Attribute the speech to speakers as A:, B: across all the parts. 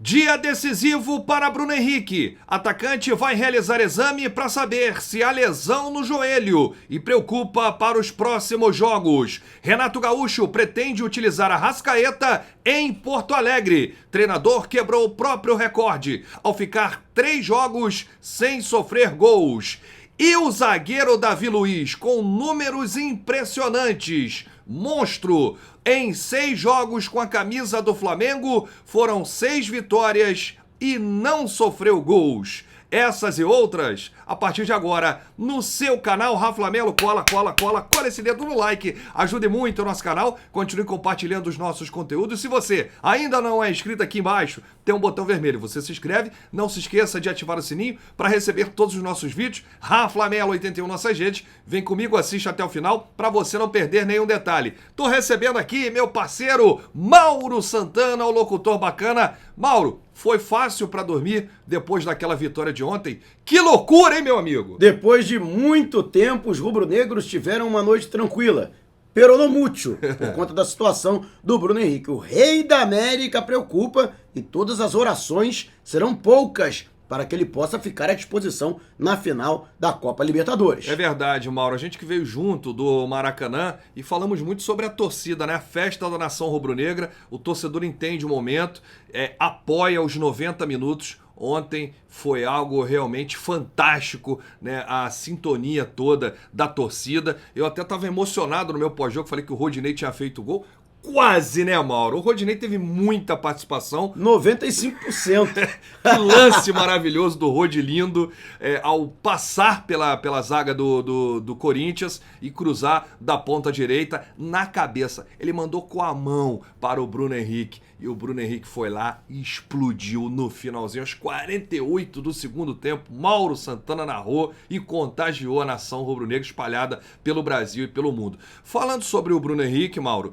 A: Dia decisivo para Bruno Henrique. Atacante vai realizar exame para saber se há lesão no joelho e preocupa para os próximos jogos. Renato Gaúcho pretende utilizar Arrascaeta em Porto Alegre. Treinador quebrou o próprio recorde ao ficar 3 jogos sem sofrer gols. E o zagueiro Davi Luiz com números impressionantes. Monstro! Em 6 jogos com a camisa do Flamengo, foram 6 vitórias e não sofreu gols. Essas e outras, a partir de agora, no seu canal Rafa Melo. Cola esse dedo no like. Ajude muito o nosso canal. Continue compartilhando os nossos conteúdos. Se você ainda não é inscrito, aqui embaixo tem um botão vermelho. Você se inscreve. Não se esqueça de ativar o sininho para receber todos os nossos vídeos. Rafa Melo 81 nossas redes. Vem comigo, assiste até o final para você não perder nenhum detalhe. Tô recebendo aqui meu parceiro Mauro Santana, o locutor bacana. Mauro, foi fácil para dormir depois daquela vitória de ontem? Que loucura, hein, meu amigo?
B: Depois de muito tempo, os rubro-negros tiveram uma noite tranquila. Pero no mucho, por conta da situação do Bruno Henrique. O rei da América preocupa e todas as orações serão poucas para que ele possa ficar à disposição na final da Copa Libertadores.
A: É verdade, Mauro. A gente que veio junto do Maracanã e falamos muito sobre a torcida, né? A festa da nação rubro-negra. O torcedor entende o momento, apoia os 90 minutos. Ontem foi algo realmente fantástico, né? A sintonia toda da torcida. Eu até estava emocionado no meu pós-jogo, falei que o Rodinei tinha feito gol. Quase, né, Mauro? O Rodinei teve muita participação.
B: 95%.
A: Que lance maravilhoso do Rodi lindo, ao passar pela zaga do Corinthians e cruzar da ponta direita na cabeça. Ele mandou com a mão para o Bruno Henrique. E o Bruno Henrique foi lá e explodiu no finalzinho, aos 48 do segundo tempo. Mauro Santana narrou e contagiou a nação rubro-negra espalhada pelo Brasil e pelo mundo. Falando sobre o Bruno Henrique, Mauro,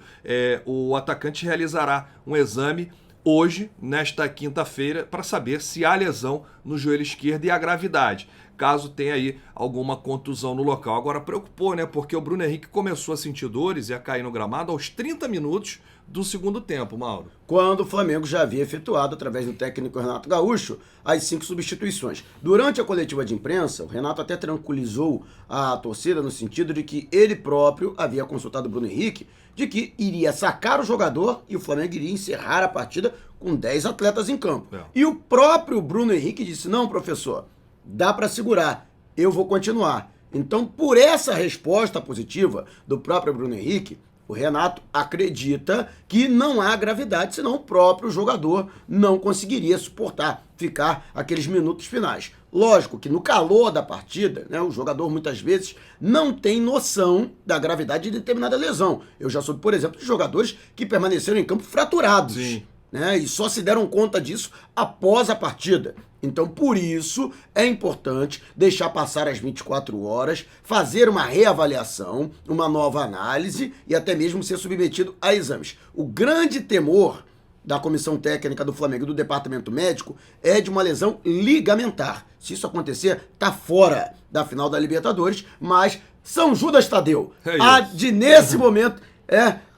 A: o atacante realizará um exame hoje, nesta quinta-feira, para saber se há lesão no joelho esquerdo e a gravidade, caso tenha aí alguma contusão no local. Agora preocupou, né? Porque o Bruno Henrique começou a sentir dores e a cair no gramado aos 30 minutos do segundo tempo, Mauro.
B: Quando o Flamengo já havia efetuado, através do técnico Renato Gaúcho, as 5 substituições. Durante a coletiva de imprensa, o Renato até tranquilizou a torcida no sentido de que ele próprio havia consultado o Bruno Henrique, de que iria sacar o jogador e o Flamengo iria encerrar a partida com 10 atletas em campo. E o próprio Bruno Henrique disse: não, professor, dá para segurar, eu vou continuar. Então, por essa resposta positiva do próprio Bruno Henrique, o Renato acredita que não há gravidade, senão o próprio jogador não conseguiria suportar, ficar aqueles minutos finais. Lógico que no calor da partida, né, o jogador muitas vezes não tem noção da gravidade de determinada lesão. Eu já soube, por exemplo, de jogadores que permaneceram em campo fraturados.
A: Sim.
B: Né, e só se deram conta disso após a partida. Então, por isso, é importante deixar passar as 24 horas, fazer uma reavaliação, uma nova análise e até mesmo ser submetido a exames. O grande temor da comissão técnica do Flamengo e do departamento médico é de uma lesão ligamentar. Se isso acontecer, tá fora da final da Libertadores, mas São Judas Tadeu há de, nesse momento,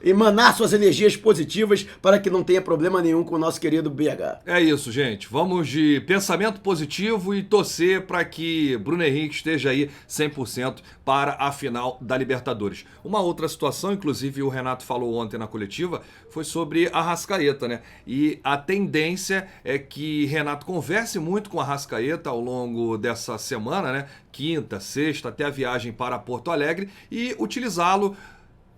B: emanar suas energias positivas para que não tenha problema nenhum com o nosso querido BH.
A: É isso, gente. Vamos de pensamento positivo e torcer para que Bruno Henrique esteja aí 100% para a final da Libertadores. Uma outra situação, inclusive o Renato falou ontem na coletiva, foi sobre a Arrascaeta, né? E a tendência é que Renato converse muito com a Arrascaeta ao longo dessa semana, né? Quinta, sexta, até a viagem para Porto Alegre, e utilizá-lo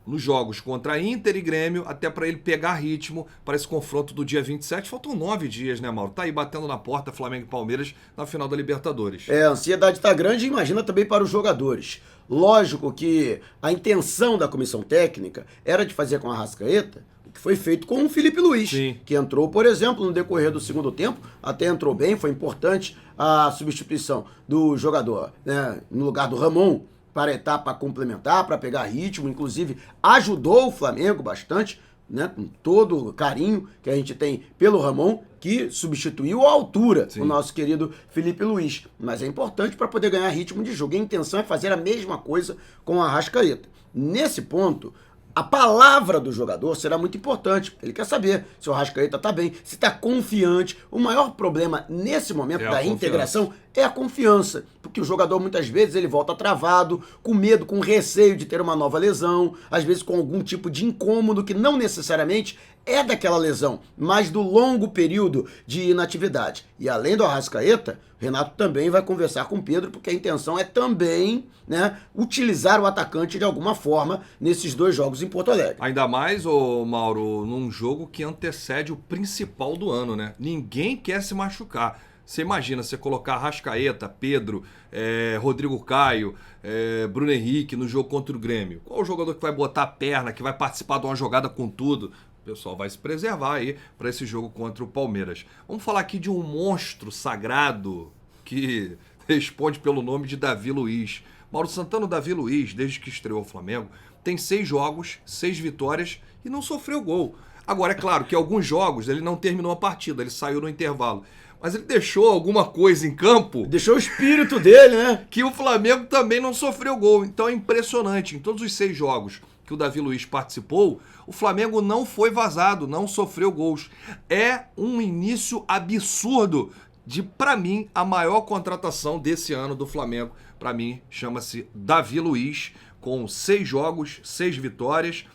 A: nos jogos contra Inter e Grêmio, até para ele pegar ritmo para esse confronto do dia 27. Faltam 9 dias, né, Mauro? Tá aí batendo na porta Flamengo e Palmeiras na final da Libertadores.
B: A ansiedade tá grande, imagina também para os jogadores. Lógico que a intenção da comissão técnica era de fazer com a Arrascaeta o que foi feito com o Felipe Luiz,
A: Sim.
B: que entrou, por exemplo, no decorrer do segundo tempo, até entrou bem, foi importante a substituição do jogador, né, no lugar do Ramon, para a etapa complementar, para pegar ritmo, inclusive ajudou o Flamengo bastante, né, com todo o carinho que a gente tem pelo Ramon, que substituiu à altura o nosso querido Felipe Luiz. Mas é importante para poder ganhar ritmo de jogo. E a intenção é fazer a mesma coisa com a Arrascaeta. Nesse ponto, A palavra do jogador será muito importante. Ele quer saber se o Arrascaeta está bem, se está confiante. O maior problema nesse momento da reintegração é a confiança. Porque o jogador muitas vezes ele volta travado, com medo, com receio de ter uma nova lesão, às vezes com algum tipo de incômodo que não necessariamente é daquela lesão, mas do longo período de inatividade. E além do Arrascaeta, o Renato também vai conversar com o Pedro, porque a intenção é também, né, utilizar o atacante de alguma forma nesses 2 jogos em Porto Alegre.
A: Ainda mais, ô Mauro, num jogo que antecede o principal do ano, né? Ninguém quer se machucar. Você imagina, você colocar Arrascaeta, Pedro, Rodrigo Caio, Bruno Henrique no jogo contra o Grêmio. Qual o jogador que vai botar a perna, que vai participar de uma jogada com tudo? O pessoal vai se preservar aí para esse jogo contra o Palmeiras. Vamos falar aqui de um monstro sagrado que responde pelo nome de Davi Luiz. Mauro Santana, Davi Luiz, desde que estreou o Flamengo, tem 6 jogos, 6 vitórias e não sofreu gol. Agora, é claro que alguns jogos ele não terminou a partida, ele saiu no intervalo. Mas ele deixou alguma coisa em campo.
B: Deixou o espírito dele, né?
A: Que o Flamengo também não sofreu gol. Então é impressionante. Em todos os 6 jogos que o Davi Luiz participou, o Flamengo não foi vazado, não sofreu gols. É um início absurdo de, para mim, a maior contratação desse ano do Flamengo. Para mim, chama-se Davi Luiz, com 6 jogos, 6 vitórias.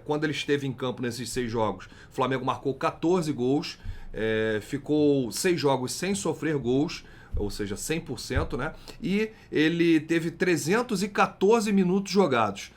A: Quando ele esteve em campo nesses 6 jogos, o Flamengo marcou 14 gols. Ficou 6 jogos sem sofrer gols, ou seja, 100%, né? E ele teve 314 minutos jogados.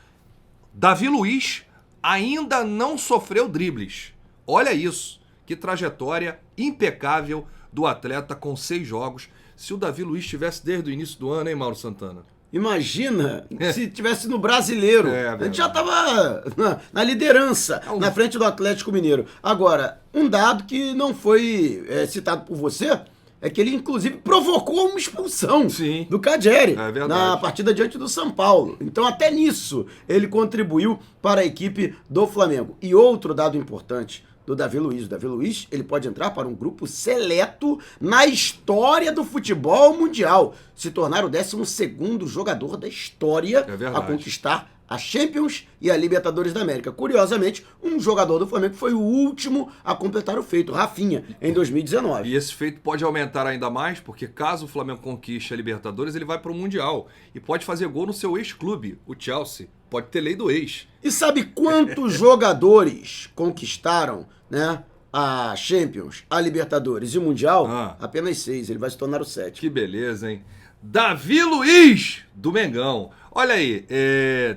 A: Davi Luiz ainda não sofreu dribles. Olha isso, que trajetória impecável do atleta com 6 jogos. Se o Davi Luiz estivesse desde o início do ano, hein, Mauro Santana?
B: Imagina se tivesse no Brasileiro. A gente já estava na liderança, na frente do Atlético Mineiro. Agora, um dado que não foi citado por você é que ele, inclusive, provocou uma expulsão do Cadieri na partida diante do São Paulo. Então, até nisso, ele contribuiu para a equipe do Flamengo. E outro dado importante do Davi Luiz. O Davi Luiz, ele pode entrar para um grupo seleto na história do futebol mundial. Se tornar o 12º jogador da história a conquistar a Champions e a Libertadores da América. Curiosamente, um jogador do Flamengo foi o último a completar o feito, Rafinha, em 2019.
A: E esse feito pode aumentar ainda mais, porque caso o Flamengo conquiste a Libertadores, ele vai para o Mundial e pode fazer gol no seu ex-clube, o Chelsea. Pode ter lei do ex.
B: E sabe quantos jogadores conquistaram, né, a Champions, a Libertadores e o Mundial? Apenas 6, ele vai se tornar o 7º.
A: Que beleza, hein? Davi Luiz, do Mengão. Olha aí,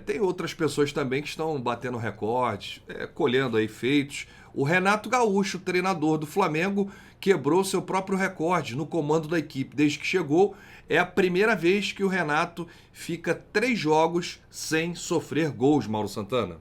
A: tem outras pessoas também que estão batendo recordes, colhendo aí feitos. O Renato Gaúcho, treinador do Flamengo, quebrou seu próprio recorde no comando da equipe. Desde que chegou, é a primeira vez que o Renato fica 3 jogos sem sofrer gols, Mauro Santana.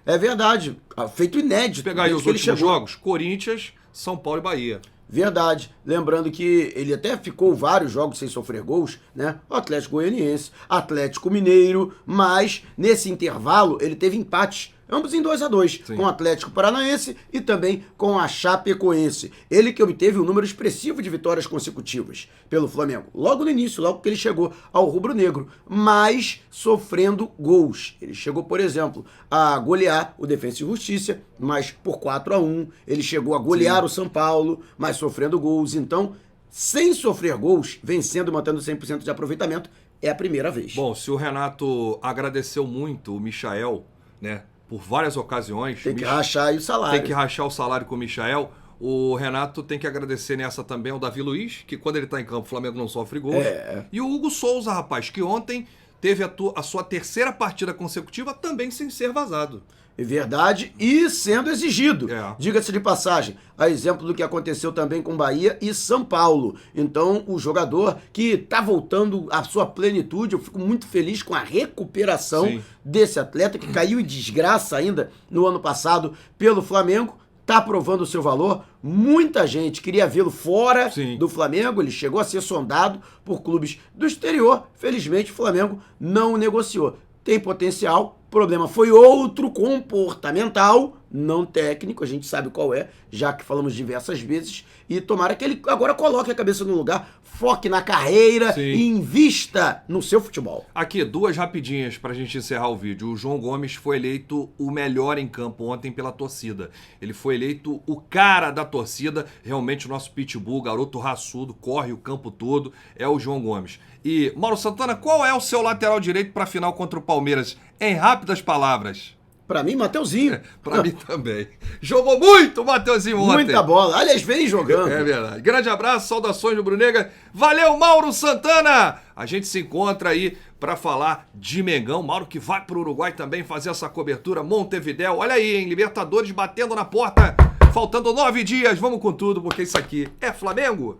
B: É verdade, feito inédito.
A: Pegar aí os últimos jogos, Corinthians, São Paulo e Bahia.
B: Verdade. Lembrando que ele até ficou vários jogos sem sofrer gols, né? O Atlético Goianiense, Atlético Mineiro, mas nesse intervalo ele teve empates, ambos em 2-2, com o Atlético Paranaense e também com a Chapecoense. Ele que obteve um número expressivo de vitórias consecutivas pelo Flamengo, logo no início, logo que ele chegou ao rubro-negro, mas sofrendo gols. Ele chegou, por exemplo, a golear o Defensa e Justiça, mas por 4-1. Ele chegou a golear o São Paulo, mas sofrendo gols. Então, sem sofrer gols, vencendo e mantendo 100% de aproveitamento, é a primeira vez.
A: Bom, se o Renato agradeceu muito o Michael, né, por várias ocasiões...
B: Tem que rachar aí o salário.
A: Tem que rachar o salário com o Michael. O Renato tem que agradecer nessa também ao Davi Luiz, que quando ele tá em campo, o Flamengo não sofre gols. E o Hugo Souza, rapaz, que ontem teve a sua 3ª partida consecutiva também sem ser vazado.
B: É verdade, e sendo exigido. Diga-se de passagem, a exemplo do que aconteceu também com Bahia e São Paulo. Então, o jogador que está voltando à sua plenitude, eu fico muito feliz com a recuperação desse atleta, que caiu em desgraça ainda no ano passado pelo Flamengo. Está provando o seu valor. Muita gente queria vê-lo fora do Flamengo. Ele chegou a ser sondado por clubes do exterior. Felizmente, o Flamengo não o negociou. Tem potencial, problema foi outro, comportamental, não técnico, a gente sabe qual é, já que falamos diversas vezes, e tomara que ele agora coloque a cabeça no lugar, foque na carreira
A: Sim.
B: e invista no seu futebol.
A: Aqui, duas rapidinhas pra gente encerrar o vídeo. O João Gomes foi eleito o melhor em campo ontem pela torcida. Ele foi eleito o cara da torcida, realmente o nosso pitbull, garoto raçudo, corre o campo todo, é o João Gomes. E, Mauro Santana, qual é o seu lateral direito pra final contra o Palmeiras? Em rápidas palavras.
B: Pra mim, Mateuzinho.
A: Pra mim também. Jogou muito o Mateuzinho ontem.
B: Muita bola. Aliás, vem jogando.
A: É verdade. Grande abraço, saudações do Brunega. Valeu, Mauro Santana! A gente se encontra aí pra falar de Mengão. Mauro que vai pro Uruguai também fazer essa cobertura. Montevidéu. Olha aí, hein? Libertadores batendo na porta. Faltando 9 dias. Vamos com tudo, porque isso aqui é Flamengo.